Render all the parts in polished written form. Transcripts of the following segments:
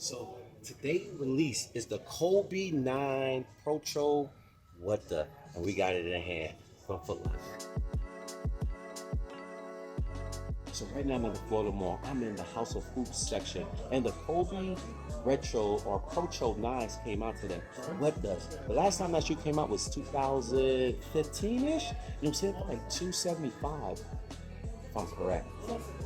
So today release is the Kobe 9 Protro. What the? And we got it in hand from Foot Locker. So right now I'm at the Florida Mall. I'm in the House of Hoops section, and the Kobe Retro or Protro 9s came out today. What does? The last time that shoe came out was 2015-ish. You know what I'm saying? For like 275, if I'm correct.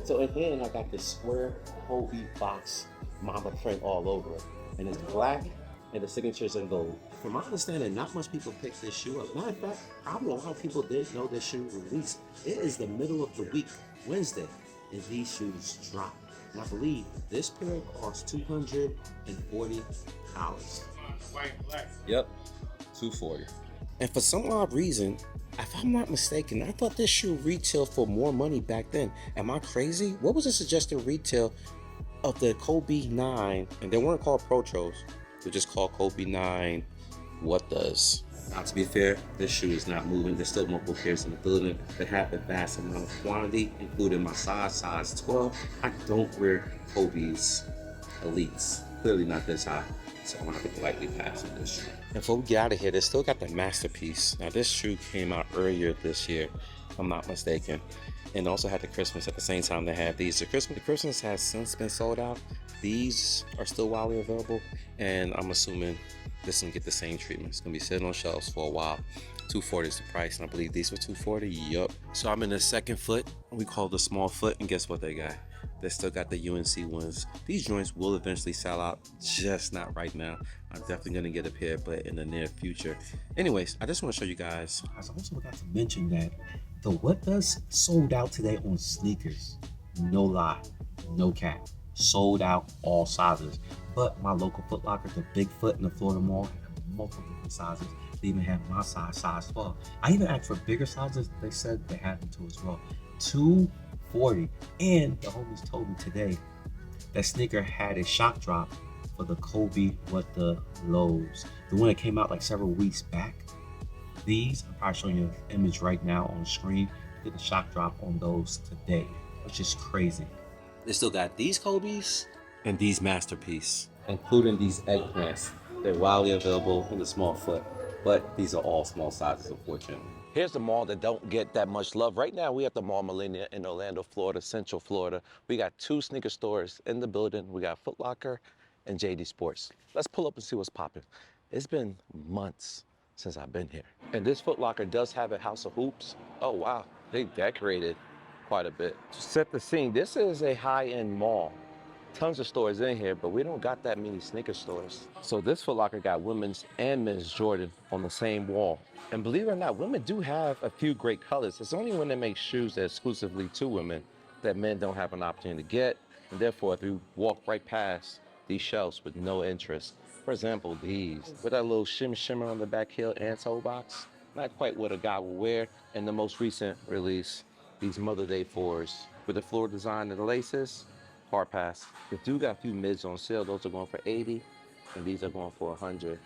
So and then I got this square Kobe box mama print all over it, and it's black, and the signatures in gold. From my understanding, not much people picked this shoe up. Matter of fact, I don't know how people didn't know this shoe released. It is the middle of the week, Wednesday, and these shoes drop. And I believe this pair costs $240. Yep, 240. And for some odd reason, if I'm not mistaken, I thought this shoe retailed for more money back then. Am I crazy? What was the suggested retail of the Kobe 9? And they weren't called Protros. They're just called Kobe 9. What does? Now, to be fair, this shoe is not moving. There's still multiple pairs in the building that have a vast amount of quantity, including my size 12. I don't wear Kobe's Elites. Clearly not this high. So I'm gonna have to politely pass on this shoe. And before we get out of here, they still got the masterpiece. Now this shoe came out earlier this year, if I'm not mistaken. And also had the Christmas at the same time they had these. The Christmas has since been sold out. These are still widely available, and I'm assuming this one get the same treatment. It's gonna be sitting on shelves for a while. 240 is the price, and I believe these were 240. Yup. So I'm in the second foot. We call the small foot, and guess what they got? They still got the UNC ones. These joints will eventually sell out, just not right now. I'm definitely gonna get a pair, but in the near future. Anyways, I just want to show you guys. I also forgot to mention that the What Does sold out today on sneakers. No lie, no cap. Sold out all sizes. But my local Foot Locker, the Bigfoot in the Florida Mall, had multiple different sizes. They even have my size 12. I even asked for bigger sizes. They said they had them too as well. 240. And the homies told me today that sneaker had a shock drop for the Kobe What the Lows. The one that came out like several weeks back. These, I'm probably showing you an image right now on the screen. Did a shock drop on those today, which is crazy. They still got these Kobe's and these Masterpiece, including these eggplants. They're widely available in the small foot, but these are all small sizes, unfortunately. Here's the mall that don't get that much love. Right now, we at the mall Millenia in Orlando, Florida, Central Florida. We got two sneaker stores in the building. We got Foot Locker and JD Sports. Let's pull up and see what's popping. It's been months since I've been here. And this Foot Locker does have a House of Hoops. Oh, wow. They decorated quite a bit. To set the scene, this is a high-end mall. Tons of stores in here, but we don't got that many sneaker stores. So this Foot Locker got women's and men's Jordan on the same wall. And believe it or not, women do have a few great colors. It's only when they make shoes that are exclusively to women that men don't have an opportunity to get. And therefore, if you walk right past these shelves with no interest, for example, these, with that little shimmer on the back heel and toe box, not quite what a guy would wear. In the most recent release, these Mother Day 4s with the floor design and the laces, hard pass. The do got a few mids on sale. Those are going for 80, and these are going for 100.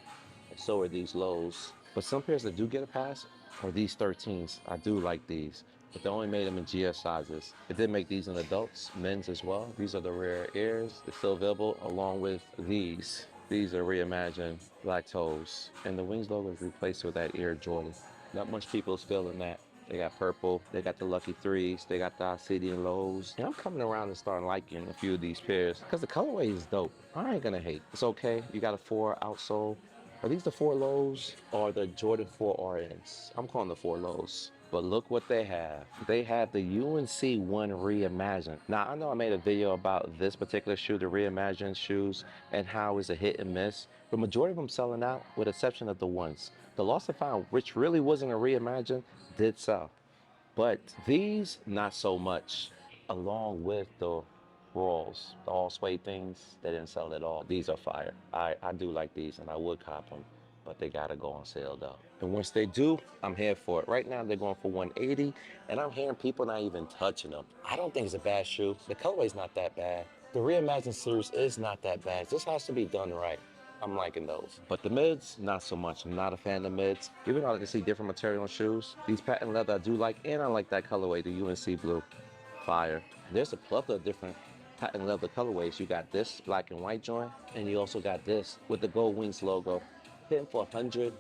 And so are these lows. But some pairs that do get a pass are these 13s. I do like these, but they only made them in GS sizes. It did make these in adults, men's as well. These are the rare airs. They're still available along with these. These are reimagined black toes, and the Wings logo is replaced with that Air Jordan. Not much people is feeling that. They got purple, they got the Lucky Threes, they got the Obsidian Lows. And I'm coming around and starting liking a few of these pairs because the colorway is dope. I ain't gonna hate. It's okay. You got a 4 outsole. Are these the 4 lows or the Jordan 4 RNs? I'm calling the 4 lows. But look what they have. They have the UNC 1 Reimagined. Now, I know I made a video about this particular shoe, the Reimagined shoes, and how it's a hit and miss. The majority of them selling out, with exception of the ones. The Lost and Found, which really wasn't a Reimagined, did sell. But these, not so much, along with the Royals, the all suede things, they didn't sell at all. These are fire. I do like these, and I would cop them, but they gotta go on sale though. And once they do, I'm here for it. Right now, they're going for 180, and I'm hearing people not even touching them. I don't think it's a bad shoe. The colorway's not that bad. The Reimagined series is not that bad. It just has to be done right. I'm liking those. But the mids, not so much. I'm not a fan of mids. Even though I like to see different material on shoes, these patent leather I do like, and I like that colorway, the UNC blue. Fire. There's a plethora of different patent leather colorways. You got this black and white joint, and you also got this with the Gold Wings logo, hitting for $100.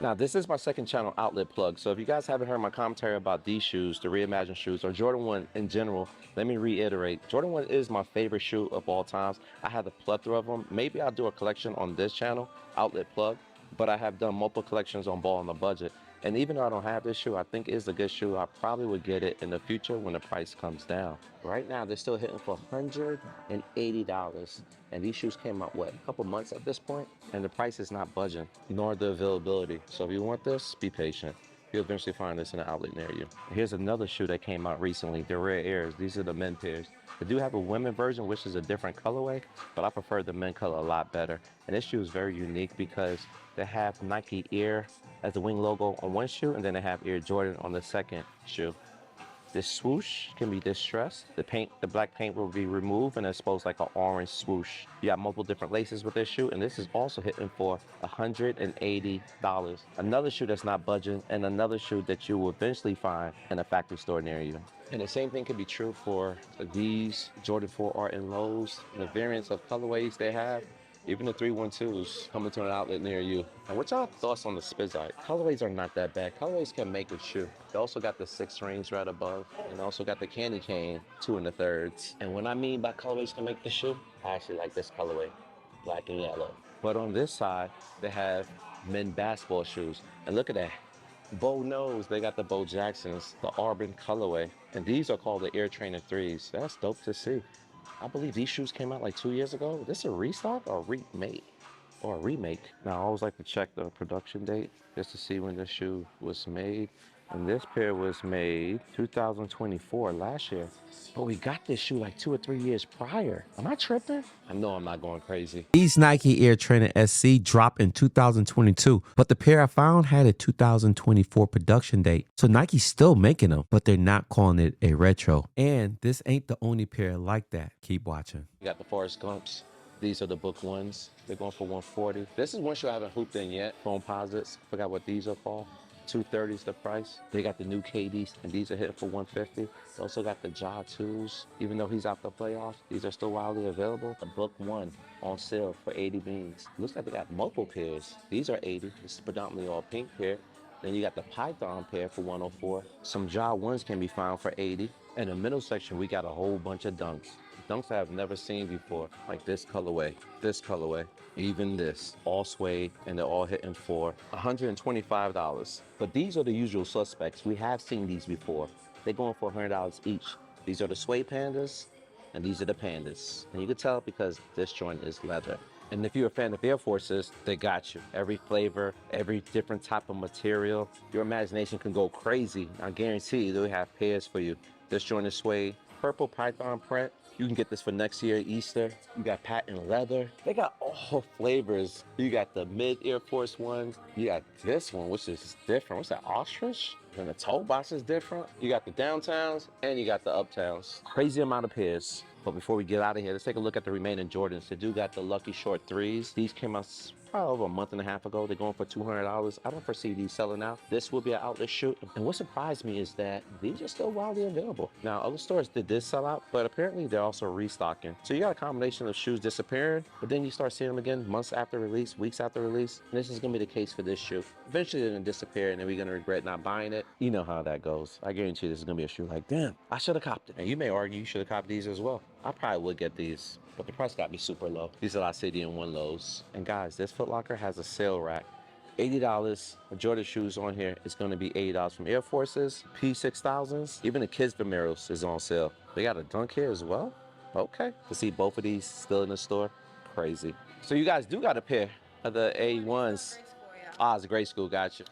Now, this is my second channel outlet plug. So if you guys haven't heard my commentary about these shoes, the Reimagined shoes, or Jordan 1 in general, let me reiterate. Jordan 1 is my favorite shoe of all times. I have a plethora of them. Maybe I'll do a collection on this channel, outlet plug, but I have done multiple collections on Ball on the Budget. And even though I don't have this shoe, I think it's a good shoe. I probably would get it in the future when the price comes down. Right now, they're still hitting for $180. And these shoes came out, what, a couple months at this point? And the price is not budging, nor the availability. So if you want this, be patient. You'll eventually find this in an outlet near you. Here's another shoe that came out recently, the Rare Airs. These are the men pairs. They do have a women version, which is a different colorway, but I prefer the men color a lot better. And this shoe is very unique because they have Nike Air as the wing logo on one shoe, and then they have Air Jordan on the second shoe. This swoosh can be distressed. The black paint will be removed and exposed like an orange swoosh. You got multiple different laces with this shoe, and this is also hitting for $180. Another shoe that's not budging, and another shoe that you will eventually find in a factory store near you. And the same thing can be true for these Jordan 4 Art and Lows, the variants of colorways they have. Even the 312s coming to an outlet near you. And what's your thoughts on the Spizite? Colorways are not that bad. Colorways can make a shoe. They also got the 6 rings right above, and also got the candy cane 2 1/3. And what I mean by colorways can make the shoe, I actually like this colorway, black and yellow. But on this side, they have men basketball shoes. And look at that. Bo knows they got the Bo Jacksons, the Auburn colorway. And these are called the Air Trainer 3s. That's dope to see. I believe these shoes came out like 2 years ago. Is this a restock or a remake? Or a remake? Now, I always like to check the production date just to see when this shoe was made. And this pair was made 2024, last year. But we got this shoe like 2 or 3 years prior. Am I tripping? I know I'm not going crazy. These Nike Air Trainer SC dropped in 2022, but the pair I found had a 2024 production date. So Nike's still making them, but they're not calling it a retro. And this ain't the only pair like that. Keep watching. You got the Forrest Gumps. These are the book ones. They're going for $140. This is one shoe I haven't hooped in yet. Foam posits. Forgot what these are called. $230 is the price. They got the new KDs, and these are hitting for $150. They also got the Ja 2s. Even though he's out the playoffs, these are still widely available. The book one on sale for 80 beans. Looks like they got multiple pairs. These are 80. This is predominantly all pink pair. Then you got the Python pair for 104. Some Ja 1s can be found for 80. In the middle section, we got a whole bunch of dunks. Dunks I have never seen before, like this colorway, even this, all suede, and they're all hitting for $125. But these are the usual suspects. We have seen these before. They're going for $100 each. These are the suede pandas, and these are the pandas. And you can tell because this joint is leather. And if you're a fan of Air Forces, they got you. Every flavor, every different type of material. Your imagination can go crazy. I guarantee you they'll have pairs for you. This joint is suede, purple python print. You can get this for next year, Easter. You got patent leather. They got all flavors. You got the mid Air Force ones. You got this one, which is different. What's that, ostrich? And the toe box is different. You got the downtowns and you got the uptowns. Crazy amount of pairs. But before we get out of here, let's take a look at the remaining Jordans. They do got the Lucky Short 3s. These came out probably over a month and a half ago. They're going for $200. I don't foresee these selling out. This will be an outlet shoot. And what surprised me is that these are still widely available. Now, other stores did this sell out, but apparently they're also restocking. So you got a combination of shoes disappearing, but then you start seeing them again months after release, weeks after release. And this is gonna be the case for this shoe. Eventually they're gonna disappear and then we're gonna regret not buying it. You know how that goes. I guarantee this is gonna be a shoe like, damn, I should have copped it. And you may argue you should have copped these as well. I probably would get these, but the price got me super low. These are La City and One Lows. And guys, this Foot Locker has a sale rack. $80. Jordan shoes on here is going to be $80 from Air Forces, P6000s, even the kids Vomeros is on sale. They got a dunk here as well. Okay, to see both of these still in the store, crazy. So you guys do got a pair of the A1s. Ah, it's a great school, gotcha.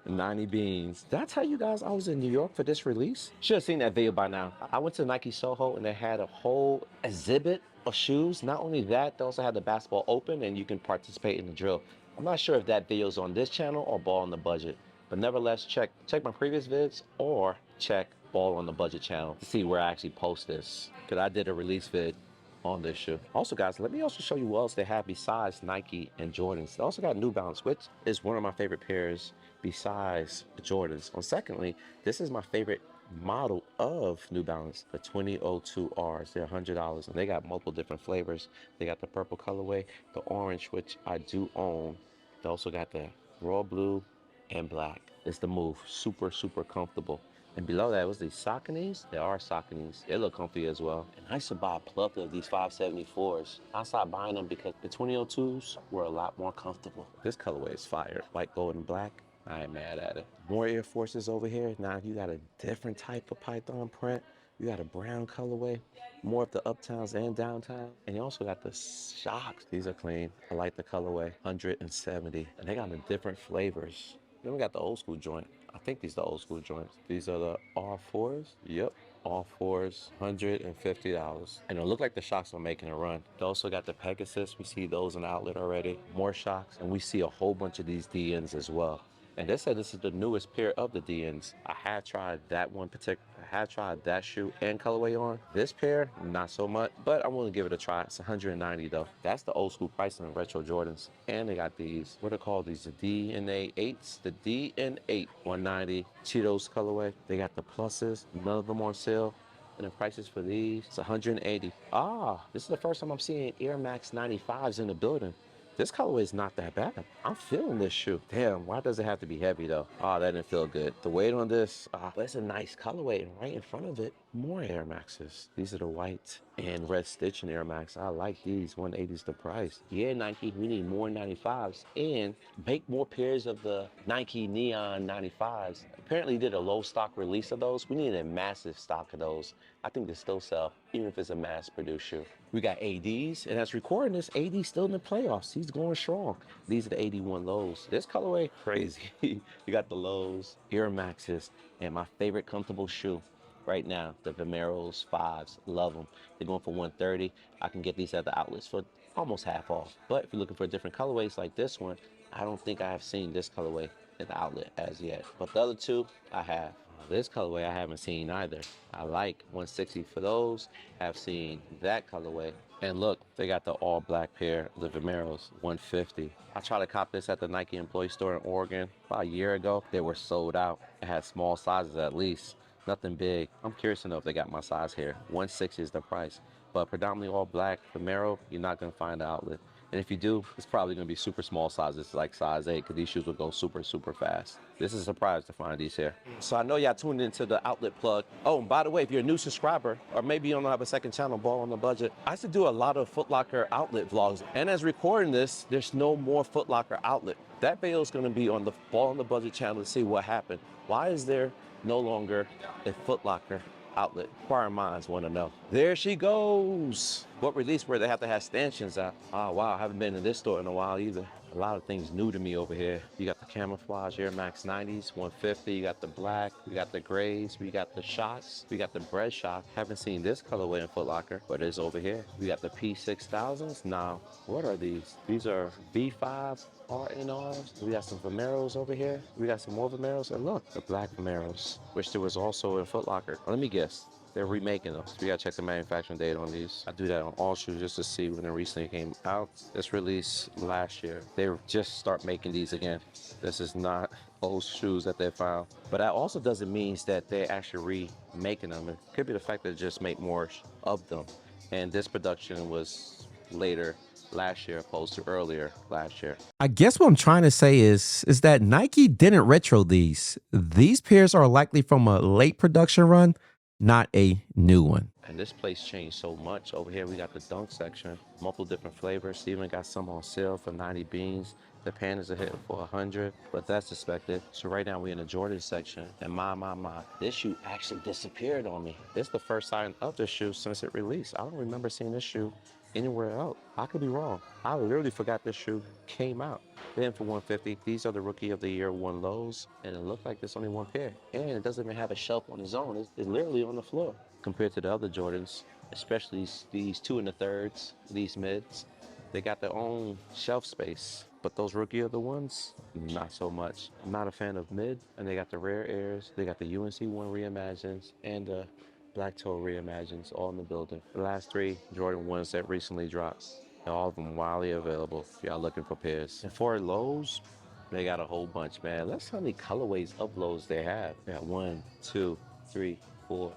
90 beans. Did I tell you guys I was in New York for this release? Should have seen that video by now. I went to Nike Soho and they had a whole exhibit of shoes. Not only that, they also had the basketball open and you can participate in the drill. I'm not sure if that video's on this channel or Ball on the Budget, but nevertheless, check my previous vids or check Ball on the Budget channel to see where I actually post this. Because I did a release vid on this shoe. Also, guys, let me also show you what else they have besides Nike and Jordans. They also got New Balance, which is one of my favorite pairs besides the Jordans. And secondly, this is my favorite model of New Balance, the 2002Rs. They're $100, and they got multiple different flavors. They got the purple colorway, the orange, which I do own. They also got the royal blue and black. It's the move. Super, super comfortable. And below that was these Sauconys. They are Sauconys. They look comfy as well. And I used to buy a plethora of these 574s. I stopped buying them because the 2002s were a lot more comfortable. This colorway is fire. White, gold, and black. I ain't mad at it. More Air Forces over here. Now you got a different type of Python print. You got a brown colorway, more of the uptowns and downtown. And you also got the shocks. These are clean. I like the colorway, 170. And they got the different flavors. Then we got the old school joint. I think these are the old school joints. These are the R4s. Yep. All fours, $150. And it look like the shocks are making a run. They also got the Pegasus. We see those in the outlet already. More shocks. And we see a whole bunch of these DNs as well. And they said this is the newest pair of the DNs. I had tried that one particular, I had tried that shoe and colorway on. This pair, not so much, but I'm willing to give it a try. It's 190 though. That's the old school pricing of retro Jordans. And they got these, what are called these? The DNA 8s, the DN8, 190 Cheetos colorway. They got the pluses, none of them on sale. And the prices for these, it's 180. Ah, this is the first time I'm seeing Air Max 95s in the building. This colorway is not that bad. I'm feeling this shoe. Damn, why does it have to be heavy though? Oh, that didn't feel good. The weight on this, but it's a nice colorway, and right in front of it, more Air Maxes. These are the white and red stitching Air Max. I like these. 180 is the price. Yeah, Nike, we need more 95s and make more pairs of the Nike Neon 95s. Apparently did a low stock release of those. We need a massive stock of those. I think they still sell, even if it's a mass produced shoe. We got ADs, and as recording this, AD's still in the playoffs. He's going strong. These are the 81 lows. This colorway, crazy. You got the lows, Air Maxes, and my favorite comfortable shoe right now, the Vomeros 5s. Love them. They're going for 130. I can get these at the outlets for almost half off. But if you're looking for different colorways like this one, I don't think I have seen this colorway at the outlet as yet. But the other two, I have. This colorway I haven't seen either. I like 160 for those. I've seen that colorway. And look, they got the all black pair, the Vomeros, 150. I tried to cop this at the Nike employee store in Oregon about a year ago. They were sold out. It had small sizes at least, nothing big. I'm curious to know if they got my size here. 160 is the price. But predominantly all black Vomero, you're not gonna find the outlet. And if you do, it's probably gonna be super small sizes, like size 8, because these shoes will go super, super fast. This is a surprise to find these here. So I know y'all tuned into the outlet plug. Oh, and by the way, if you're a new subscriber, or maybe you don't have a second channel, Ball on the Budget, I used to do a lot of Foot Locker outlet vlogs. And as recording this, there's no more Foot Locker outlet. That video is gonna be on the Ball on the Budget channel to see what happened. Why is there no longer a Foot Locker outlet? Inquiring minds want to know. There she goes. What release where they have to have stanchions out? Oh wow, I haven't been in this store in a while either. A lot of things new to me over here. You got the camouflage Air Max 90s, 150. You got the black, we got the grays, we got the shots, we got the bread shock. Haven't seen this colorway in Foot Locker, but it's over here. We got the P6000s. Now, what are these? These are V5 RNRs. We got some Vomeros over here. We got some more Vomeros. And look, the black Vomeros, which there was also in Foot Locker. Let me guess. They're remaking them. So we gotta check the manufacturing date on these. I do that on all shoes just to see when they recently came out. This release last year. They just start making these again. This is not old shoes that they found. But that also doesn't mean that they're actually remaking them. It could be the fact that they just make more of them. And this production was later last year opposed to earlier last year. I guess what I'm trying to say is that Nike didn't retro these. These pairs are likely from a late production run, not a new one. And this place changed so much. Over here we got the dunk section, multiple different flavors. Even got some on sale for 90 beans. The Pandas are hitting for 100, but that's expected. So right now we're in the Jordan section, and my, this shoe actually disappeared on me. It's the first sign of this shoe since it released. I don't remember seeing this shoe anywhere else. I could be wrong. I literally forgot this shoe came out. Then for 150, these are the Rookie of the Year 1 lows, and it looked like there's only one pair. And it doesn't even have a shelf on its own. It's literally on the floor. Compared to the other Jordans, especially these 2 and the thirds, these mids, they got their own shelf space. But those Rookie of the ones, not so much. I'm not a fan of mid, and they got the Rare Airs, they got the UNC 1 Reimagines, and the Black Toe Reimagines all in the building. The last 3 Jordan 1s that recently dropped. And all of them widely available if y'all looking for pairs. And for lows, they got a whole bunch, man. Let's see how many colorways of lows they have. They got 1, 2, 3, 4,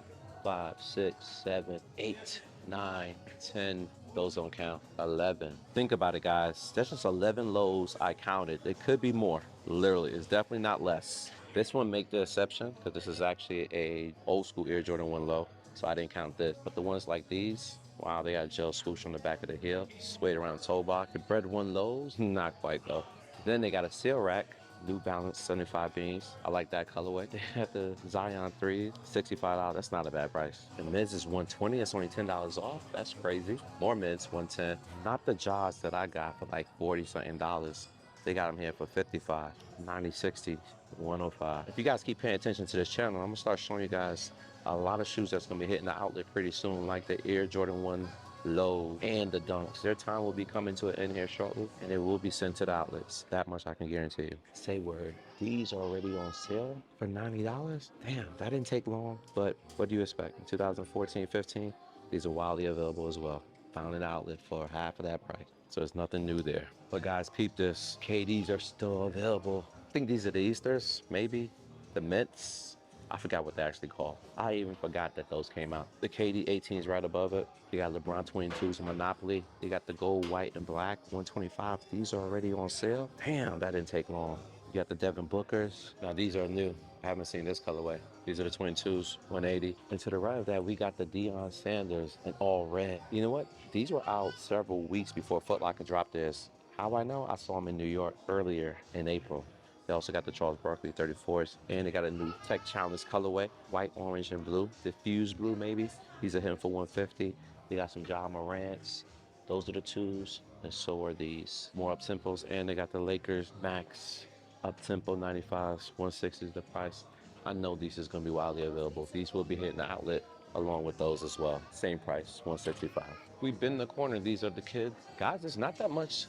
5, 6, 7, 8, 9, 10. Those don't count. 11. Think about it, guys. That's just 11 lows I counted. It could be more. Literally, it's definitely not less. This one make the exception because this is actually a old school Air Jordan 1 low, so I didn't count this. But the ones like these, wow, they got gel swoosh on the back of the heel, suede around the toe box. The bread 1 lows, not quite though. Then they got a seal rack. New Balance 75 beans. I like that colorway. They have the Zion 3, $65. That's not a bad price. The mids is 120. It's only $10 off. That's crazy. More mids, 110. Not the jaws that I got for like 40 something dollars. They got them here for 55, 90, 60, 105. If you guys keep paying attention to this channel, I'm gonna start showing you guys a lot of shoes that's gonna be hitting the outlet pretty soon, like the Air Jordan 1 Low and the Dunks. Their time will be coming to an end here shortly, and it will be sent to the outlets. That much I can guarantee you. Say word. These are already on sale for $90. Damn, that didn't take long. But what do you expect? In 2014, 15, these are wildly available as well. Found an outlet for half of that price. So there's nothing new there. But guys, peep this. KDs are still available. I think these are the Easters, maybe. The Mints. I forgot what they actually called. I even forgot that those came out. The KD 18 is right above it. You got LeBron 22s, Monopoly. You got the gold, white, and black 125. These are already on sale. Damn, that didn't take long. You got the Devin Bookers. Now these are new. I haven't seen this colorway. These are the 22s, 180. And to the right of that, we got the Deion Sanders in all red. You know what? These were out several weeks before Foot Locker dropped this. How I know? I saw them in New York earlier in April. They also got the Charles Barkley 34s, and they got a new Tech Challenge colorway, white, orange, and blue. Diffused blue, maybe. These are hitting for 150. They got some Ja Morants. Those are the twos, and so are these. More up-tempos, and they got the Lakers Max up-tempo 95s. 160 is the price. I know these is going to be wildly available. These will be hitting the outlet along with those as well. Same price, 165. We've been in the corner. These are the kids. Guys, there's not that much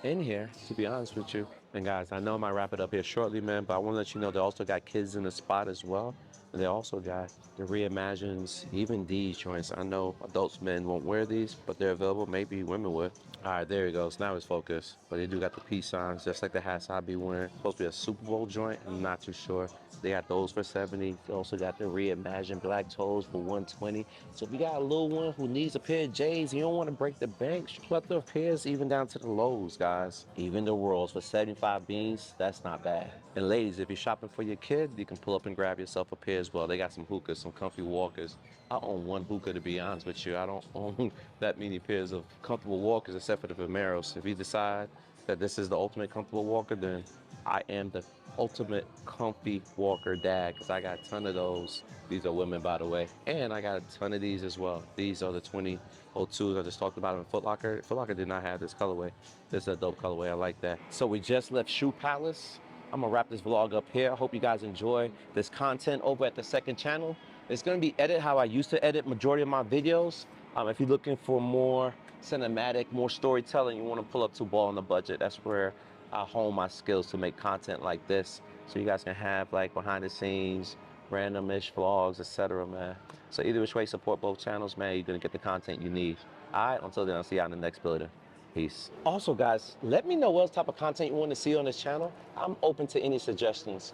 in here, to be honest with you. And guys, I know I might wrap it up here shortly, man, but I want to let you know they also got kids in the spot as well. And they also got the reimagines, even these joints. I know adults, men won't wear these, but they're available. Maybe women would. All right, there it goes. Now it's focused. But they do got the peace signs, just like the hats I be wearing. Supposed to be a Super Bowl joint. I'm not too sure. They got those for 70. They also got the reimagined black toes for 120. So if you got a little one who needs a pair of J's, you don't want to break the bank, plethora of pairs, even down to the lows, guys. Even the Worlds for 75 beans, that's not bad. And ladies, if you're shopping for your kid, you can pull up and grab yourself a pair as well. They got some hookahs, some comfy walkers. I own one hookah, to be honest with you. I don't own that many pairs of comfortable walkers except for the Vomeros. If you decide that this is the ultimate comfortable walker, then I am the ultimate comfy walker dad, because I got a ton of those. These are women, by the way. And I got a ton of these as well. These are the 2002s I just talked about in Foot Locker. Foot Locker did not have this colorway. This is a dope colorway. I like that. So we just left Shoe Palace. I'm gonna wrap this vlog up here. I hope you guys enjoy this content over at the second channel. It's gonna be edited how I used to edit majority of my videos. If you're looking for more cinematic, more storytelling, you wanna pull up to Ball on the Budget. That's where I hone my skills to make content like this. So you guys can have like behind the scenes, random-ish vlogs, etc., man. So either which way, support both channels, man. You're gonna get the content you need. All right, until then, I'll see you out in the next building. Peace. Also, guys, let me know what type of content you want to see on this channel. I'm open to any suggestions.